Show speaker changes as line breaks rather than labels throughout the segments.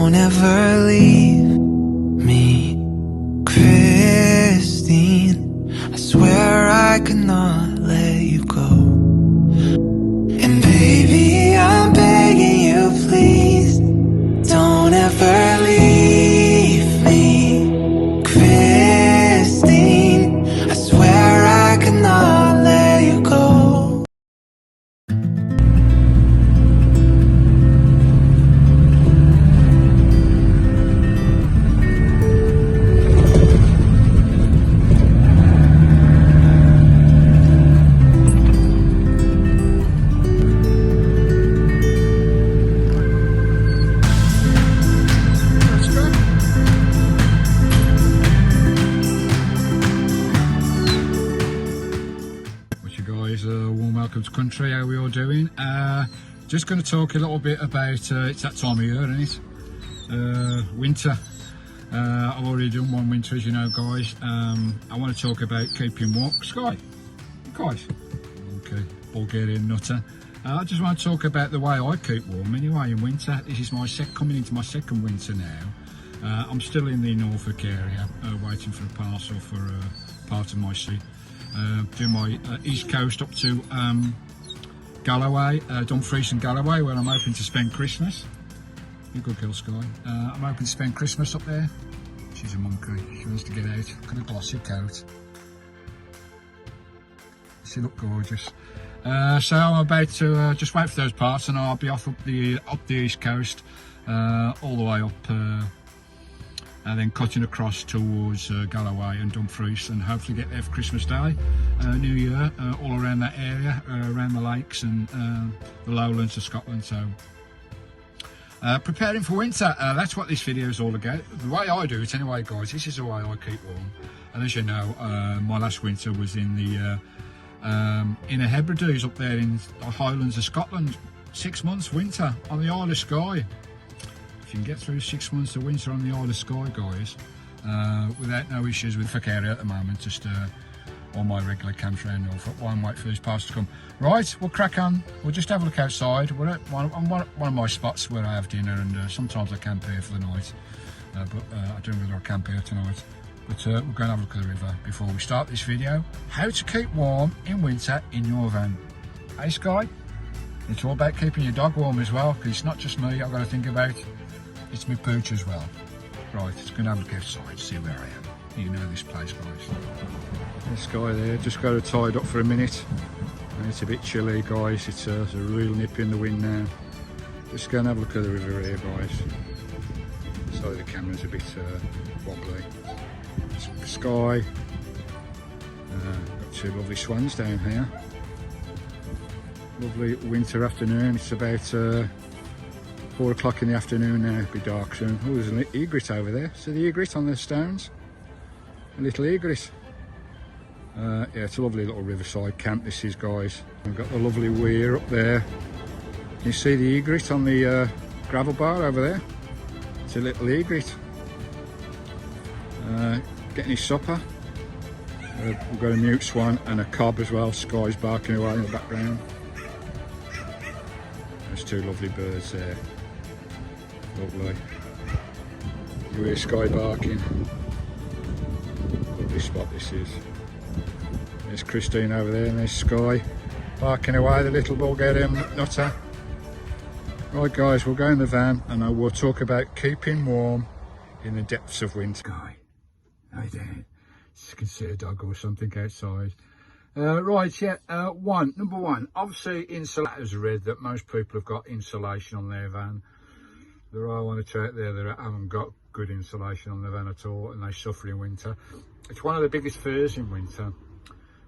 don't ever leave me, Christine. I swear I could not let you go. And baby, I'm begging you, please, don't ever leave me, Christine. I swear I could not let you go.
Warm welcome to country. How are we all doing? Just going to talk a little bit about it's that time of year, isn't it? Winter. I've already done one winter, as you know, guys. I want to talk about keeping warm. Skye, guys. Okay, Bulgarian nutter. I just want to talk about the way I keep warm anyway in winter. This is my coming into my second winter now. I'm still in the Norfolk area, waiting for a parcel for part of my sea. Do my east coast up to Galloway, Dumfries and Galloway, where I'm hoping to spend Christmas. You good girl, Skye. I'm hoping to spend Christmas up there. She's a monkey. She wants to get out. Look at her glossy coat. She look gorgeous. So I'm about to just wait for those parts, and I'll be off up the east coast, all the way up. And then cutting across towards Galloway and Dumfries, and hopefully get there for Christmas Day, New Year, all around that area, around the lakes and the lowlands of Scotland. So preparing for winter, that's what this video is all about. The way I do it anyway, guys, this is the way I keep warm. And as you know, my last winter was in the Hebrides up there in the Highlands of Scotland. 6 months winter on the Isle of Skye. You can get through 6 months of winter on the Isle of Skye, guys, without no issues with Norfolk area at the moment. Just all my regular camps around Norfolk. While I'm waiting for these parts to come. Right, we'll crack on. We'll just have a look outside. We're at one of my spots where I have dinner, and sometimes I camp here for the night, but I don't really camp here tonight. But we're going to have a look at the river before we start this video. How to keep warm in winter in your van. Hey, Skye, it's all about keeping your dog warm as well, because it's not just me I've got to think about. It's my pooch as well. Right, it's going to have a look outside, see where I am. You know this place, guys. This guy there, just got it tied up for a minute. And it's a bit chilly, guys. It's a real nip in the wind now. Just go and have a look at the river here, guys. Sorry, the camera's a bit wobbly. Skye. Got two lovely swans down here. Lovely winter afternoon. It's about 4 o'clock in the afternoon now. It'll be dark soon. Oh, there's an egret over there. See the egret on the stones? A little egret. Yeah, it's a lovely little riverside camp this is, guys. We've got the lovely weir up there. Can you see the egret on the gravel bar over there? It's a little egret. Getting his supper. We've got a mute swan and a cob as well. Skye's barking away in the background. There's two lovely birds there. Lovely. You hear Skye barking. Lovely spot this is. There's Christine over there, and there's Skye barking away, the little Bulgarian nutter. Right, guys, we'll go in the van and we'll talk about keeping warm in the depths of winter. Skye, hi there. You can see a dog or something outside. Right, yeah, number one, obviously insulation. I've read that most people have got insulation on their van. There are one or two out there that haven't got good insulation on their van at all, and they suffer in winter. It's one of the biggest fears in winter.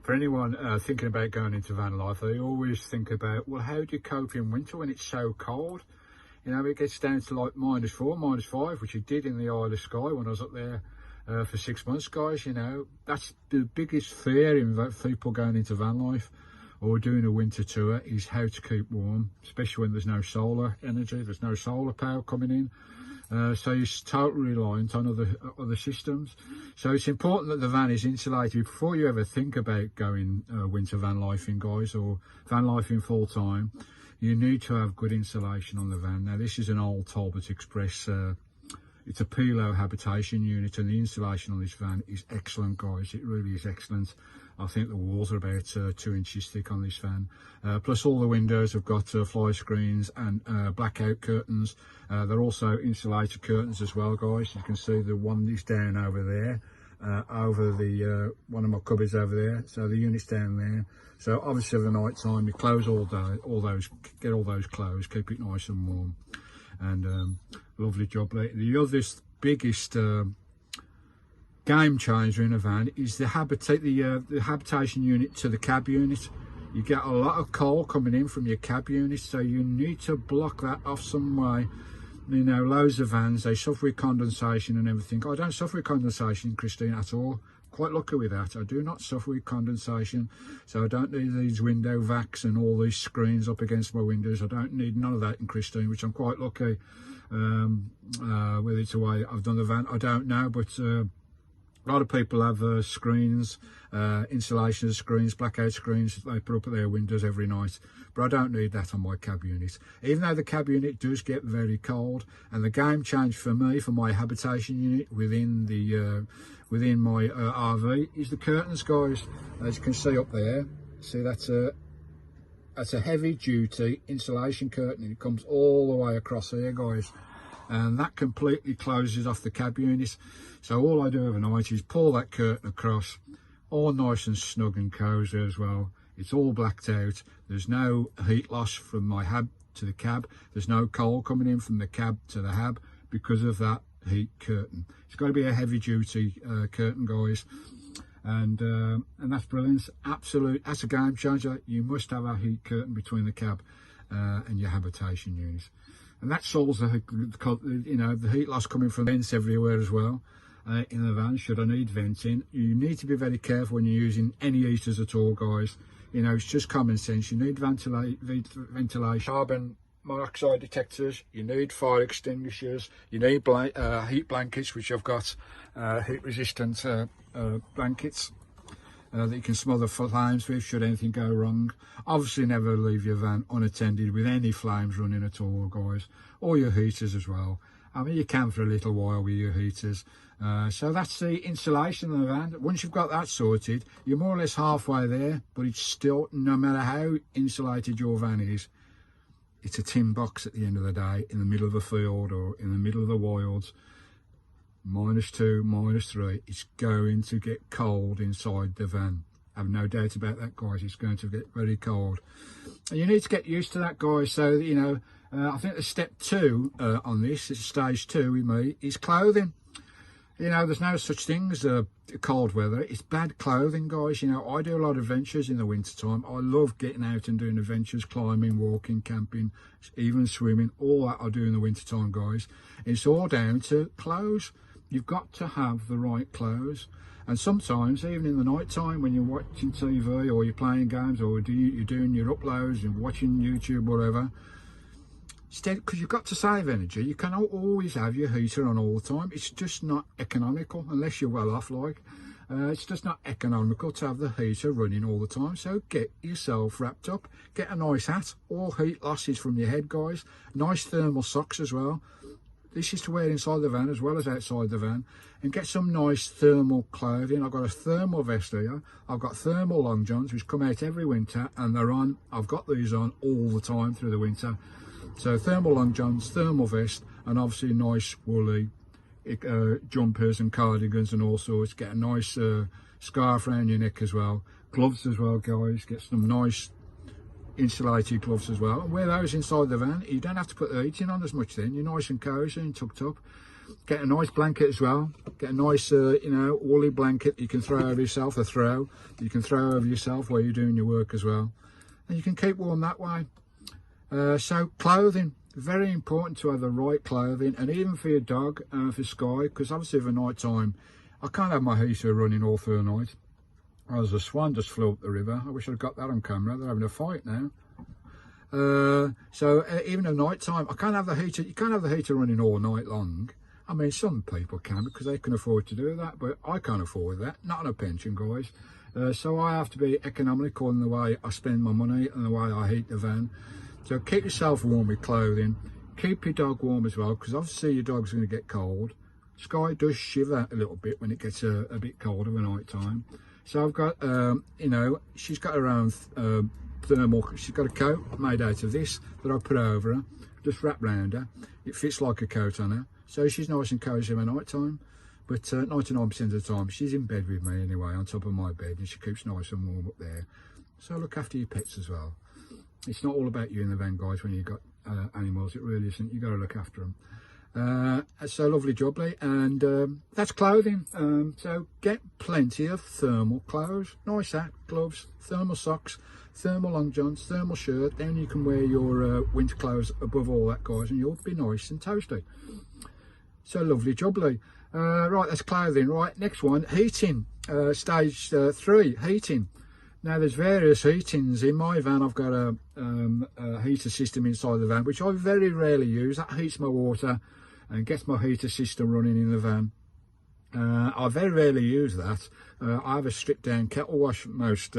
For anyone thinking about going into van life, they always think about, well, how do you cope in winter when it's so cold? You know, it gets down to like -4, -5, which it did in the Isle of Skye when I was up there for 6 months, guys. You know, that's the biggest fear in people going into van life or doing a winter tour, is how to keep warm, especially when there's no solar energy, there's no solar power coming in. So you're totally reliant on other systems. So it's important that the van is insulated before you ever think about going winter van lifing, guys, or van lifing full time. you need to have good insulation on the van. Now this is an old Talbot Express, it's a Pilo habitation unit, and the insulation on this van is excellent, guys. It really is excellent. I think the walls are about 2 inches thick on this van. Plus all the windows have got fly screens and blackout curtains. They're also insulated curtains as well, guys. You can see the one is down over there, over the one of my cupboards over there. So the unit's down there. So obviously the night time, you close all day, get all those closed, keep it nice and warm. And lovely job. The other biggest game changer in a van is the habitation unit to the cab unit. You get a lot of coal coming in from your cab unit, so you need to block that off some way. You know, loads of vans, they suffer with condensation and everything. I don't suffer with condensation, Christine, at all. Quite lucky with that. I do not suffer with condensation, so I don't need these window vacs and all these screens up against my windows. I don't need none of that in Christine, which I'm quite lucky with it. The way I've done the van, I don't know, but a lot of people have screens, insulation screens, blackout screens they put up at their windows every night, but I don't need that on my cab unit. Even though the cab unit does get very cold, and the game change for me, for my habitation unit within the within my RV, is the curtains, guys. As you can see up there, see that's a heavy duty insulation curtain. It comes all the way across here, guys, and that completely closes off the cab unit. So all I do overnight is pull that curtain across, all nice and snug and cozy as well. It's all blacked out. There's no heat loss from my hab to the cab. There's no coal coming in from the cab to the hab because of that heat curtain. It's got to be a heavy duty curtain, guys, and that's brilliant. That's a game changer. You must have a heat curtain between the cab and your habitation unit, and that solves the heat loss coming from vents everywhere as well. In the van, should I need venting, you need to be very careful when you're using any heaters at all, guys. You know, it's just common sense. You need ventilation, carbon monoxide detectors, you need fire extinguishers, you need heat blankets, which I've got heat resistant blankets that you can smother flames with should anything go wrong. Obviously never leave your van unattended with any flames running at all, guys, or your heaters as well. I mean, you can for a little while with your heaters. So that's the insulation of the van. Once you've got that sorted, you're more or less halfway there, but it's still, no matter how insulated your van is, it's a tin box at the end of the day, in the middle of a field or in the middle of the wilds. -2, -3, it's going to get cold inside the van. I have no doubt about that, guys. It's going to get very cold. And you need to get used to that, guys. So, you know, I think the step 2 on this, it's stage 2 with me, is clothing. You know, there's no such thing as cold weather. It's bad clothing, guys. You know, I do a lot of adventures in the winter time. I love getting out and doing adventures, climbing, walking, camping, even swimming. All that I do in the winter time, guys. It's all down to clothes. You've got to have the right clothes. And sometimes, even in the night time, when you're watching TV or you're playing games or you're doing your uploads and watching YouTube, whatever, because you've got to save energy, you cannot always have your heater on all the time. It's just not economical, unless you're well off, like. It's just not economical to have the heater running all the time. So get yourself wrapped up, get a nice hat, all heat losses from your head, guys. Nice thermal socks as well. This is to wear inside the van as well as outside the van. And get some nice thermal clothing. I've got a thermal vest here. I've got thermal long johns, which come out every winter, and they're on. I've got these on all the time through the winter. So thermal long johns, thermal vest, and obviously nice woolly jumpers and cardigans and all sorts. Get a nice scarf around your neck as well. Gloves as well, guys. Get some nice insulated gloves as well. And wear those inside the van. You don't have to put the heating on as much then. You're nice and cozy and tucked up. Get a nice blanket as well. Get a nice, you know, woolly blanket you can throw over yourself, you can throw over yourself while you're doing your work as well. And you can keep warm that way. So clothing, very important to have the right clothing, and even for your dog and for Skye, because obviously for night time, I can't have my heater running all through the night. Oh, there's a swan just flew up the river. I wish I'd got that on camera. They're having a fight now. So even at night time, I can't have the heater. You can't have the heater running all night long. I mean, some people can because they can afford to do that, but I can't afford that. Not on a pension, guys. So I have to be economical in the way I spend my money and the way I heat the van. So keep yourself warm with clothing, keep your dog warm as well, because obviously your dog's going to get cold. Skye does shiver a little bit when it gets a bit colder at night time. So I've got, you know, she's got her own thermal, she's got a coat made out of this that I put over her, just wrap round her. It fits like a coat on her, so she's nice and cosy at night time. But 99% of the time she's in bed with me anyway, on top of my bed, and she keeps nice and warm up there. So look after your pets as well. It's not all about you in the van, guys, when you've got animals. It really isn't. You've got to look after them. So lovely jubbly, and that's clothing. So get plenty of thermal clothes, nice hat, gloves, thermal socks, thermal long johns, thermal shirt. Then you can wear your winter clothes above all that, guys, and you'll be nice and toasty. So lovely jubbly. Right, that's clothing. Right, next one, heating. Stage 3, heating. Now there's various heatings in my van. I've got a heater system inside the van, which I very rarely use. That heats my water and gets my heater system running in the van. I very rarely use that. I have a stripped down kettle wash most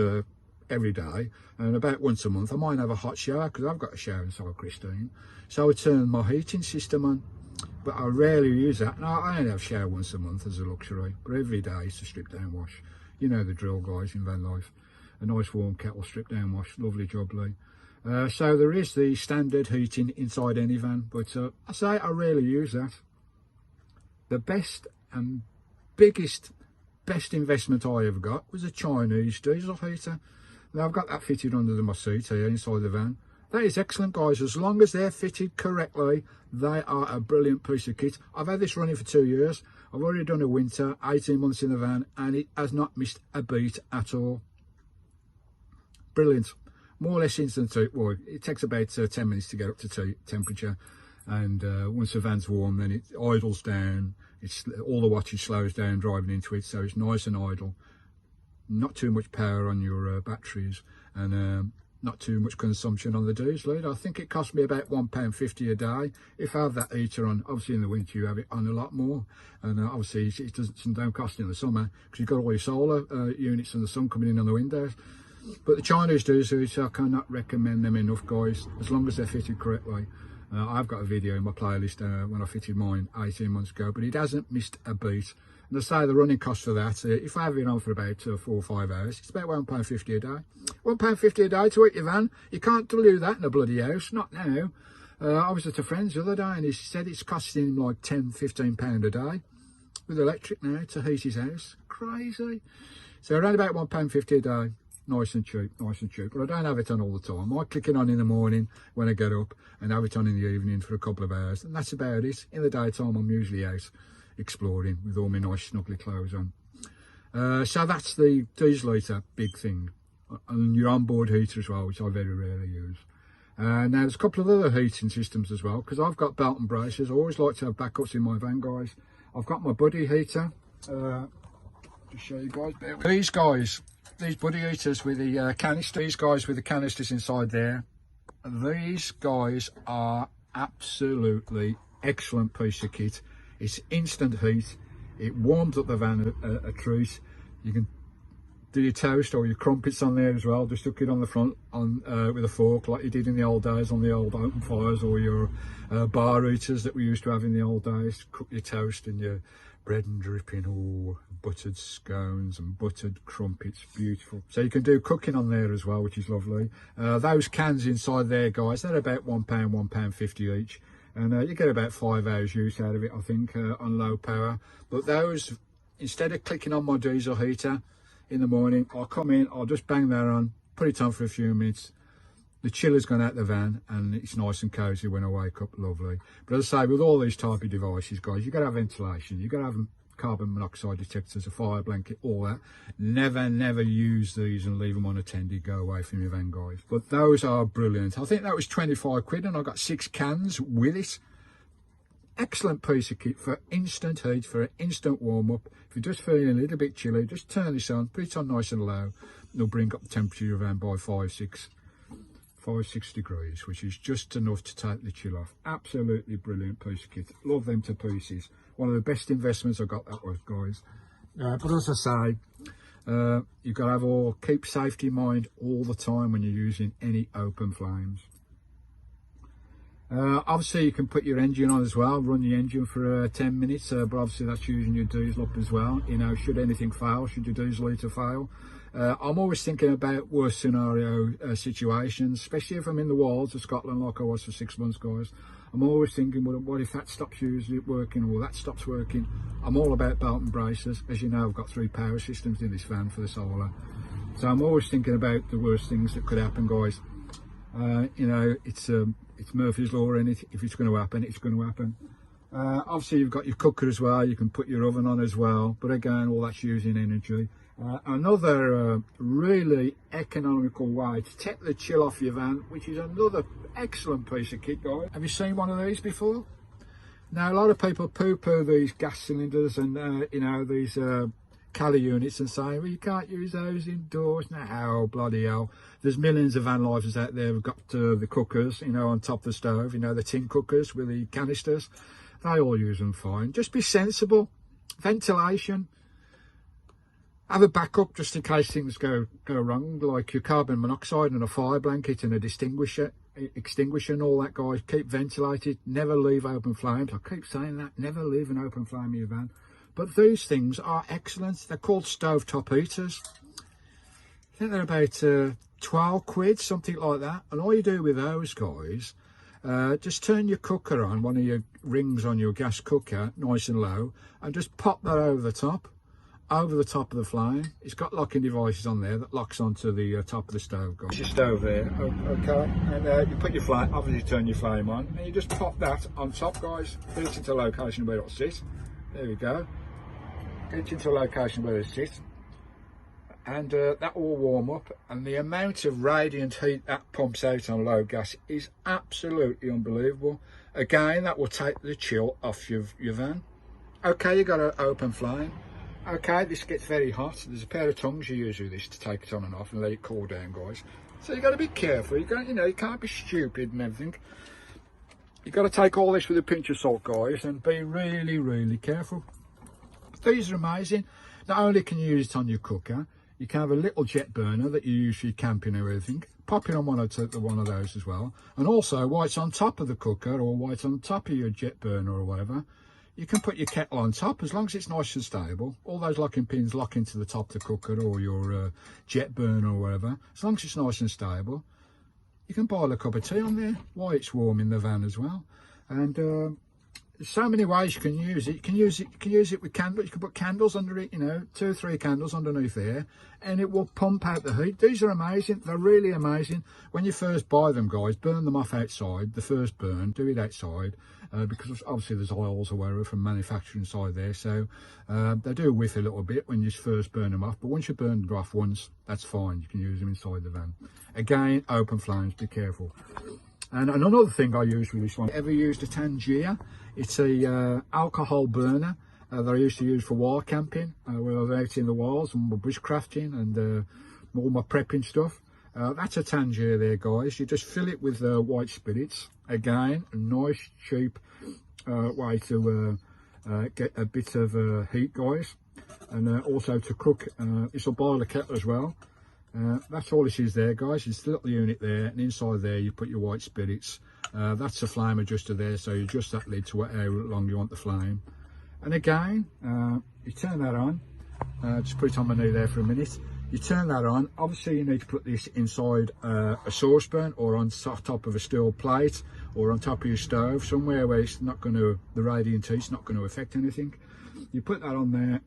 every day, and about once a month I might have a hot shower, because I've got a shower inside Christine. So I turn my heating system on, but I rarely use that. No, I only have a shower once a month as a luxury, but every day it's a stripped down wash. You know the drill, guys, in van life. A nice warm kettle, stripped down wash, lovely jubbly. So there is the standard heating inside any van, but I say I rarely use that. The best and best investment I ever got was a Chinese diesel heater. Now I've got that fitted under my seat here inside the van. That is excellent, guys. As long as they're fitted correctly, they are a brilliant piece of kit. I've had this running for 2 years. I've already done a winter, 18 months in the van, and it has not missed a beat at all. Brilliant. More or less instant. Well, it takes about 10 minutes to get up to temperature, and once the van's warm, then it idles down. It's all the wattage slows down driving into it, so it's nice and idle. Not too much power on your batteries, and not too much consumption on the diesel. I think it cost me about £1.50 a day. If I have that heater on, obviously in the winter you have it on a lot more, and obviously it don't cost in the summer, because you've got all your solar units and the sun coming in on the windows. But the Chinese diesel, I cannot recommend them enough, guys, as long as they're fitted correctly. I've got a video in my playlist when I fitted mine 18 months ago, but it hasn't missed a beat. And I say the running cost for that, if I have it on for about 4 or 5 hours, it's about £1.50 a day. £1.50 a day to heat your van. You can't do that in a bloody house, not now. I was at a friend's the other day, and he said it's costing him like £10–15 a day with electric now to heat his house. Crazy. So around about £1.50 a day. Nice and cheap, nice and cheap. But I don't have it on all the time. I click it on in the morning when I get up, and have it on in the evening for a couple of hours, and that's about it. In the daytime I'm usually out exploring with all my nice snuggly clothes on. So that's the diesel heater, big thing. And your onboard heater as well, which I very rarely use. Now there's a couple of other heating systems as well, because I've got belt and braces. I always like to have backups in my van, guys. I've got my buddy heater. Just show you guys. These guys. These buddy heaters with the canister, these guys with the canisters inside there, these guys are absolutely excellent piece of kit. It's instant heat, it warms up the van a treat. You can do your toast or your crumpets on there as well. Just hook it on the front on with a fork, like you did in the old days on the old open fires, or your bar heaters that we used to have in the old days. Cook your toast and your bread and dripping, oh, buttered scones and buttered crumpets, beautiful. So you can do cooking on there as well, which is lovely. Those cans inside there, guys, they're about £1–1.50 each, and you get about 5 hours use out of it, I think, on low power. But those, instead of clicking on my diesel heater in the morning, I'll come in, I'll just bang that on, put it on for a few minutes. The chiller's gone out the van, and it's nice and cosy when I wake up, lovely. But as I say, with all these type of devices, guys, you've got to have ventilation, you've got to have carbon monoxide detectors, a fire blanket, all that. Never use these and leave them unattended. Go away from your van, guys. But those are brilliant. I think that was 25 quid, and I got 6 cans with it. Excellent piece of kit for instant heat, for an instant warm up. If you're just feeling a little bit chilly, just turn this on, put it on nice and low. It'll bring up the temperature of your van by 5–6 degrees, which is just enough to take the chill off. Absolutely brilliant piece of kit. Love them to pieces. One of the best investments I got, that was, guys. But as I say, you've got to have keep safety in mind all the time when you're using any open flames. Obviously you can put your engine on as well, run your engine for 10 minutes, but obviously that's using your diesel up as well. You know, should anything fail, should your diesel heater fail. I'm always thinking about worst scenario situations, especially if I'm in the wilds of Scotland like I was for 6 months, guys. I'm always thinking, well, what if that stops working, or that stops working? I'm all about belt and braces. As you know, I've got 3 power systems in this van for the solar. So I'm always thinking about the worst things that could happen, guys. You know, it's Murphy's Law, and if it's going to happen, it's going to happen. Obviously, you've got your cooker as well. You can put your oven on as well. But again, all that's using energy. Another really economical way to take the chill off your van, which is another excellent piece of kit, guys. Have you seen one of these before? Now, a lot of people poo-poo these gas cylinders and, you know, these Cali units and saying, well, you can't use those indoors. No, bloody hell. There's millions of van lifers out there who've got the cookers, you know, on top of the stove, you know, the tin cookers with the canisters. They all use them fine. Just be sensible. Ventilation. Have a backup just in case things go wrong, like your carbon monoxide and a fire blanket and a extinguisher and all that, guys. Keep ventilated. Never leave open flames. I keep saying that. Never leave an open flame in your van. But these things are excellent. They're called Stovetop heaters. I think they're about 12 quid, something like that. And all you do with those, guys, just turn your cooker on, one of your rings on your gas cooker, nice and low, and just pop that over the top of the flame. It's got locking devices on there that locks onto the top of the stove, guys. Your stove there, okay, and you put your flame, obviously turn your flame on, and you just pop that on top, guys. Put it into a location where it'll sit. There we go. Get it into a location where it sits, and that will warm up, and the amount of radiant heat that pumps out on low gas is absolutely unbelievable. Again, that will take the chill off your van. Okay, you got an open flame. Okay, this gets very hot. There's a pair of tongs you use with this to take it on and off and let it cool down, guys. So you got to be careful. You know, you can't be stupid and everything. You got to take all this with a pinch of salt, guys, and be really, really careful. These are amazing. Not only can you use it on your cooker, you can have a little jet burner that you use for your camping and everything. Pop it on one of those as well. And also, while it's on top of the cooker or while it's on top of your jet burner or whatever, you can put your kettle on top, as long as it's nice and stable. All those locking pins lock into the top of the cooker or your jet burner or whatever. As long as it's nice and stable, you can boil a cup of tea on there while it's warm in the van as well. And there's so many ways you can use it. You can use it with candles. You can put candles under it, you know, 2 or 3 candles underneath there, and it will pump out the heat. These are amazing. They're really amazing. When you first buy them, guys, burn them off outside. The first burn, do it outside, because obviously there's oils or whatever from manufacturing side there. So they do whiff a little bit when you first burn them off. But once you burn them off once, that's fine. You can use them inside the van. Again, open flames. Be careful. And another thing I use with this one, ever used a Tangier? It's a alcohol burner that I used to use for wild camping, when I was out in the wilds and my bushcrafting and all my prepping stuff. That's a Tangier there, guys. You just fill it with white spirits. Again, a nice cheap way to get a bit of heat, guys, and also to cook. This will boil the kettle as well. That's all this is there, guys. It's a little unit there, and inside there you put your white spirits. That's a flame adjuster there, so you adjust that lid to how long you want the flame. And again, you turn that on. Just put it on my knee there for a minute. You turn that on. Obviously you need to put this inside a saucepan or on top of a steel plate or on top of your stove, somewhere where it's not going to, the radiant heat's not going to affect anything. You put that on there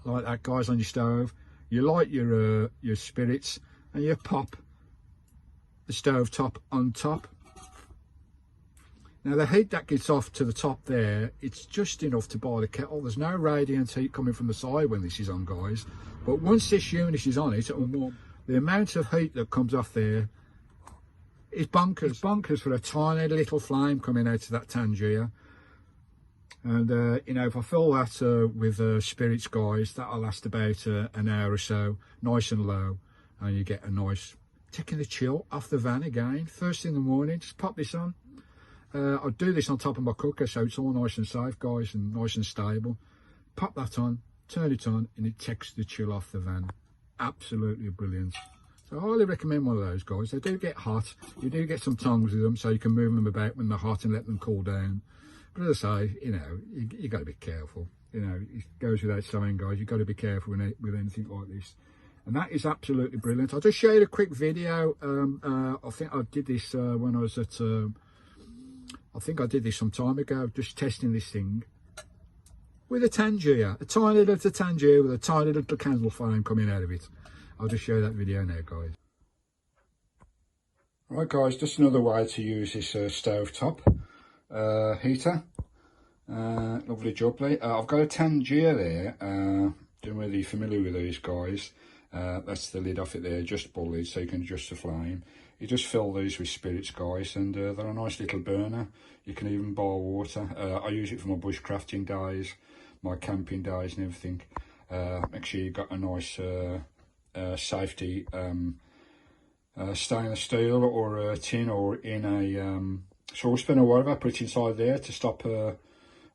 like that, guys, on your stove. You light your spirits and you pop the stove top on top. Now the heat that gets off to the top there, it's just enough to boil the kettle. There's no radiant heat coming from the side when this is on, guys. But once this unit is on it, the amount of heat that comes off there is bonkers. Bonkers for a tiny little flame coming out of that Tangier. And you know, if I fill that with spirits, guys, that'll last about an hour or so, nice and low, and you get a nice taking the chill off the van again. First in the morning, just pop this on. I'll do this on top of my cooker, so it's all nice and safe, guys, and nice and stable. Pop that on, turn it on, and it takes the chill off the van. Absolutely brilliant. So I highly recommend one of those, guys. They do get hot. You do get some tongs with them, so you can move them about when they're hot and let them cool down. But as I say, you know, you got to be careful. You know, it goes without saying, guys, you've got to be careful with anything like this. And that is absolutely brilliant. I'll just show you a quick video. I think I did this when I was at, I think I did this some time ago, just testing this thing with a Tangier, a tiny little Tangier with a tiny little candle flame coming out of it. I'll just show you that video now, guys. Right, guys, just another way to use this stovetop heater. Lovely jubbly. I've got a Tangier there. Don't really familiar with these, guys. That's the lid off it there, just bullied, so you can adjust the flame. You just fill these with spirits, guys, and they're a nice little burner. You can even boil water. I use it for my bushcrafting days, my camping days and everything. Make sure you've got a nice safety stainless steel or a tin or in a saucepan or whatever. Put it inside there to stop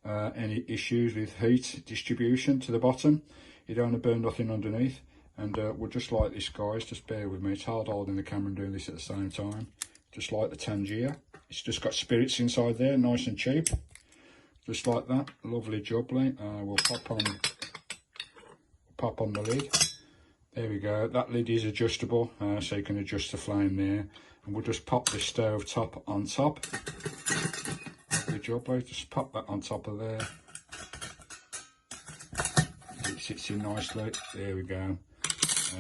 any issues with heat distribution to the bottom. You don't want to burn nothing underneath. And we'll just like this, guys, just bear with me. It's hard holding the camera and doing this at the same time. Just like the Tangier. It's just got spirits inside there, nice and cheap. Just like that, lovely jubbly. We'll pop on the lid. There we go. That lid is adjustable, so you can adjust the flame there. And we'll just pop the stove top on top. Lovely jubbly. Just pop that on top of there. It sits in nicely. There we go.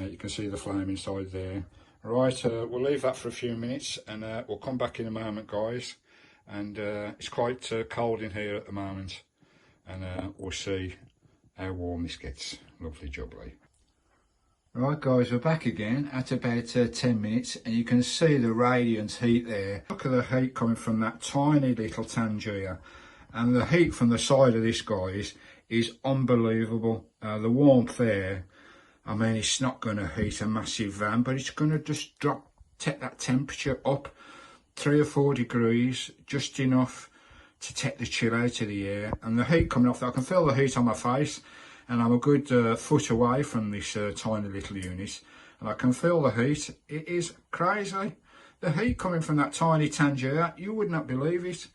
You can see the flame inside there. Right, we'll leave that for a few minutes and we'll come back in a moment, guys. And it's quite cold in here at the moment. And we'll see how warm this gets. Lovely jubbly. Right, guys, we're back again at about 10 minutes. And you can see the radiant heat there. Look at the heat coming from that tiny little Tangier. And the heat from the side of this, guys, is unbelievable. The warmth there. I mean, it's not going to heat a massive van, but it's going to just take that temperature up 3 or 4 degrees, just enough to take the chill out of the air. And the heat coming off, I can feel the heat on my face, and I'm a good foot away from this tiny little unit, and I can feel the heat. It is crazy. The heat coming from that tiny Tangier, you would not believe it.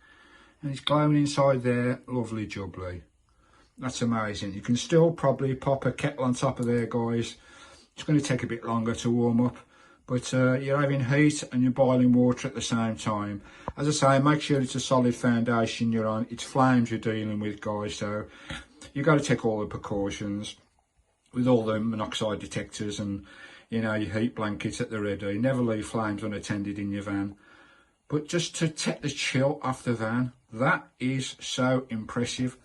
And it's glowing inside there, lovely jubbly. That's amazing. You can still probably pop a kettle on top of there, guys. It's going to take a bit longer to warm up, but you're having heat and you're boiling water at the same time. As I say, make sure it's a solid foundation you're on. It's flames you're dealing with, guys, so you've got to take all the precautions with all the monoxide detectors and, you know, your heat blankets at the ready. Never leave flames unattended in your van. But just to take the chill off the van, that is so impressive.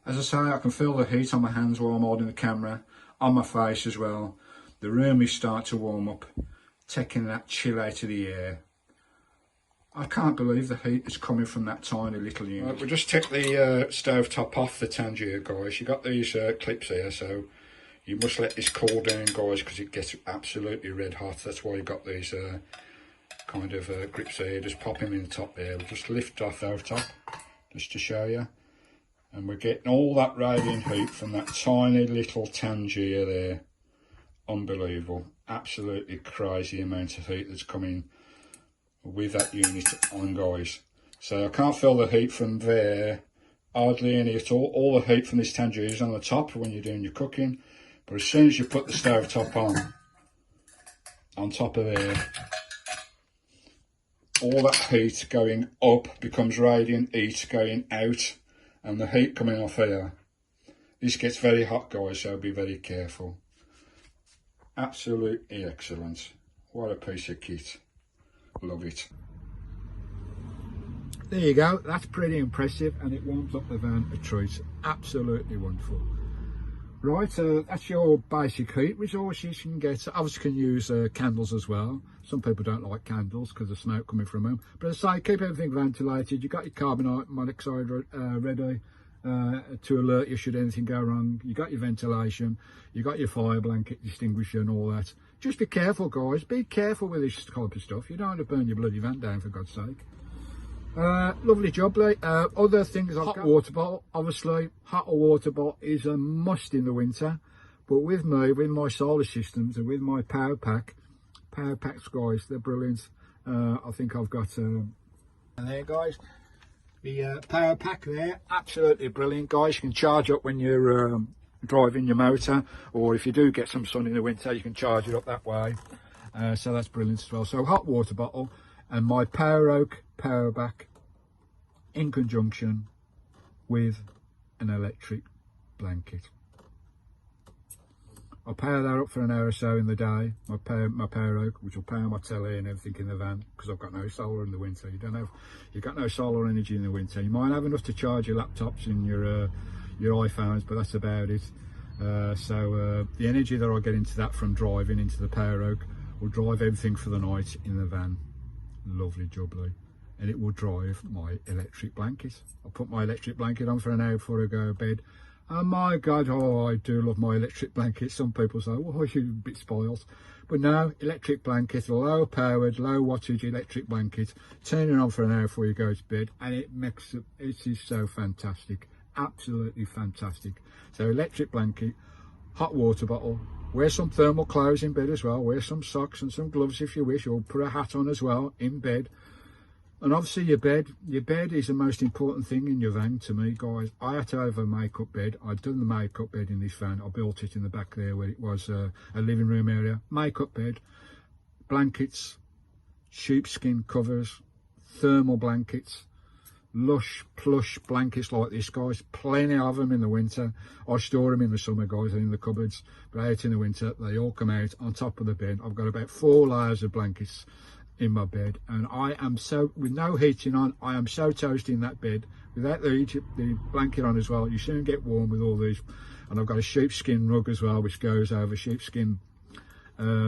As I say, I can feel the heat on my hands while I'm holding the camera, on my face as well. The room is starting to warm up, taking that chill out of the air. I can't believe the heat is coming from that tiny little unit. Right, we'll just take the stove top off the Tangier, guys. You've got these clips here, so you must let this cool down, guys, because it gets absolutely red hot. That's why you've got these kind of grips here. Just pop them in the top there. We'll just lift off the top, just to show you. And we're getting all that radiant heat from that tiny little Tangier there. Unbelievable. Absolutely crazy amount of heat that's coming with that unit on, guys. So I can't feel the heat from there. Hardly any at all. All the heat from this Tangier is on the top when you're doing your cooking. But as soon as you put the stove top on top of there, all that heat going up becomes radiant heat going out. And the heat coming off here, this gets very hot, guys, so be very careful. Absolutely excellent. What a piece of kit. Love it. There you go. That's pretty impressive, and it warms up the van a treat. Absolutely wonderful. Right, that's your basic heat resources you can get. Obviously, you can use candles as well. Some people don't like candles because of smoke coming from them. But as I say, keep everything ventilated. You've got your carbon monoxide ready to alert you should anything go wrong. You've got your ventilation. You've got your fire blanket extinguisher and all that. Just be careful, guys. Be careful with this type of stuff. You don't want to burn your bloody van down, for God's sake. Lovely job, Lee. Other things, I've got water bottle. Obviously, hot water bottle is a must in the winter. But with me, with my solar systems and with my power pack, power packs, guys, they're brilliant. I think I've got and there, guys, the power pack there, absolutely brilliant, guys. You can charge up when you're driving your motor, or if you do get some sun in the winter, you can charge it up that way. So that's brilliant as well. So hot water bottle and my poweroak power back in conjunction with an electric blanket. I'll power that up for an hour or so in the day, my poweroak, which will power my telly and everything in the van, because I've got no solar in the winter. You've got no solar energy in the winter. You might have enough to charge your laptops and your iPhones, but that's about it. So the energy that I get into that from driving into the poweroak will drive everything for the night in the van. Lovely jubbly. And it will drive my electric blanket. I'll put my electric blanket on for an hour before I go to bed. Oh my God, oh, I do love my electric blanket. Some people say, oh, you're a bit spoiled. But no, electric blanket, low powered, low wattage electric blanket. Turn it on for an hour before you go to bed, and it is so fantastic. Absolutely fantastic. So electric blanket, hot water bottle, wear some thermal clothes in bed as well, wear some socks and some gloves if you wish, or put a hat on as well in bed. And obviously your bed is the most important thing in your van to me, guys. I had to have a make-up bed. I'd done the make-up bed in this van. I built it in the back there where it was a living room area. Make-up bed, blankets, sheepskin covers, thermal blankets, lush plush blankets like this, guys. Plenty of them in the winter. I store them in the summer, guys, in the cupboards, but out in the winter they all come out on top of the bed. I've got about 4 layers of blankets in my bed, and I am so, with no heating on, I am so toasty in that bed. Without the blanket on as well, you soon get warm with all these. And I've got a sheepskin rug as well, which goes over sheepskin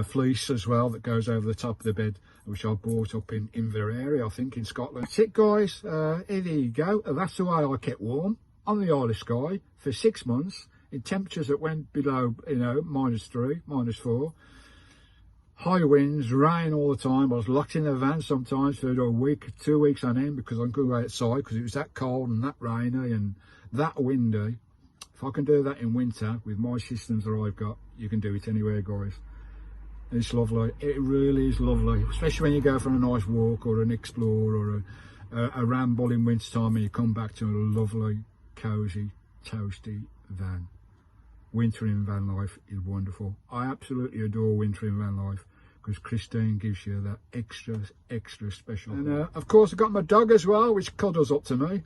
fleece as well, that goes over the top of the bed, which I bought up in Inverary, I think, in Scotland. That's it, guys. Here you go. That's the way I kept warm on the Isle of Skye for 6 months in temperatures that went below, you know, -3, -4. High winds, rain all the time. I was locked in the van sometimes for a week, 2 weeks on end, because I couldn't go outside because it was that cold and that rainy and that windy. If I can do that in winter with my systems that I've got, you can do it anywhere, guys. And it's lovely. It really is lovely, especially when you go for a nice walk or an explore or a ramble in winter time, and you come back to a lovely, cosy, toasty van. Winter in van life is wonderful. I absolutely adore winter in van life because Christine gives you that extra special. And of course I've got my dog as well, which cuddles up to me.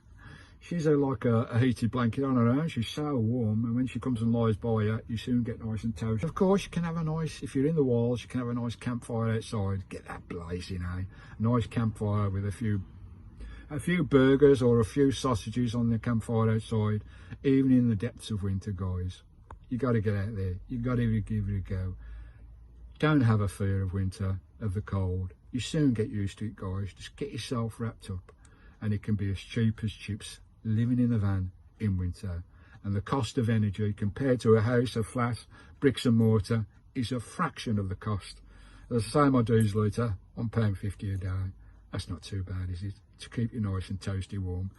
She's like a heated blanket on her own. She's so warm, and when she comes and lies by you, you soon get nice and toasty. Of course, you can have a nice, if you're in the wilds, you can have a nice campfire outside. Get that blazing, eh? A nice campfire with a few burgers or a few sausages on the campfire outside, even in the depths of winter, guys. You got to get out there. You got to give it a go. Don't have a fear of winter, of the cold. You soon get used to it, guys. Just get yourself wrapped up, and it can be as cheap as chips living in a van in winter. And the cost of energy compared to a house of flat bricks and mortar is a fraction of the cost. As I say, my diesel litre, £1.50 a day. That's not too bad, is it? To keep you nice and toasty warm.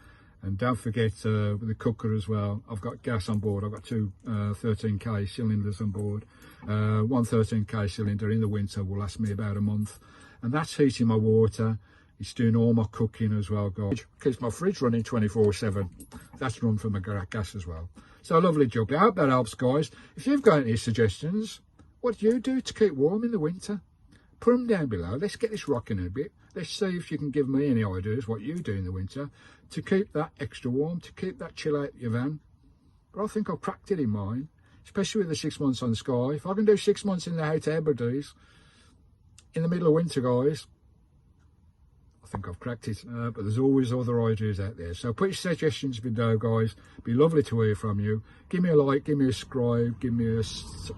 And don't forget with the cooker as well, I've got gas on board. I've got two 13k cylinders on board. One 13k cylinder in the winter will last me about a month. And that's heating my water. It's doing all my cooking as well, guys. Keeps my fridge running 24/7. That's run from my gas as well. So lovely jubbly. I hope that helps, guys. If you've got any suggestions, what do you do to keep warm in the winter? Put them down below. Let's get this rocking a bit. Let's see if you can give me any ideas what you do in the winter to keep that extra warm, to keep that chill out your van. But I think I've cracked it in mine, especially with the 6 months on Skye. If I can do 6 months in the House Hebrides in the middle of winter, guys, I think I've cracked it. But there's always other ideas out there. So put your suggestions below, guys. It'd be lovely to hear from you. Give me a like, give me a subscribe, give me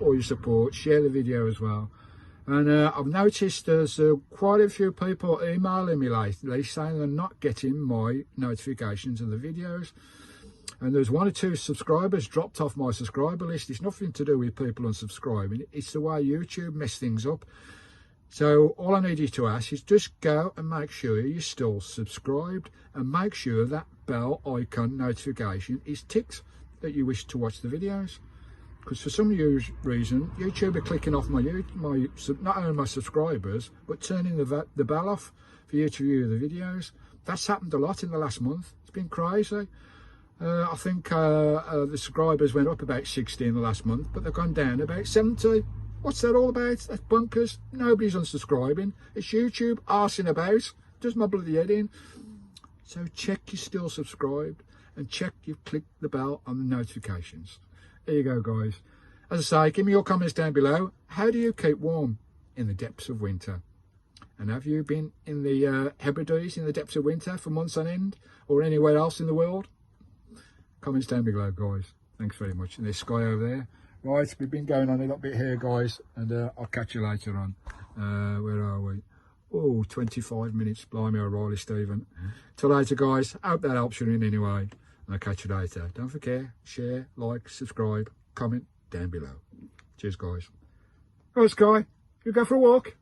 all your support. Share the video as well. And I've noticed there's quite a few people emailing me lately saying they're not getting my notifications of the videos. And there's 1 or 2 subscribers dropped off my subscriber list. It's nothing to do with people unsubscribing. It's the way YouTube mess things up. So all I need you to ask is just go and make sure you're still subscribed, and make sure that bell icon notification is ticked that you wish to watch the videos. because for some reason YouTube are clicking off not only my subscribers, but turning the bell off for you to view the videos. That's happened a lot in the last month. It's been crazy. I think the subscribers went up about 60 in the last month, but they've gone down about 70. What's that all about? That's bunkers. Nobody's unsubscribing. It's YouTube arsing about. Does my bloody head in. So check you're still subscribed and check you've clicked the bell on the notifications. There you go, guys. As I say, give me your comments down below. How do you keep warm in the depths of winter? And have you been in the Hebrides in the depths of winter for months on end, or anywhere else in the world? Comments down below, guys. Thanks very much. And there's Skye over there. Right, we've been going on a little bit here, guys, and I'll catch you later on. Where are we? Oh, 25 minutes. Blimey, O'Reilly, Stephen. Till later, guys. Hope that helps you in any way. And I'll catch you later. Don't forget, share, like, subscribe, comment down below. Cheers, guys. Right, Skye, you go for a walk.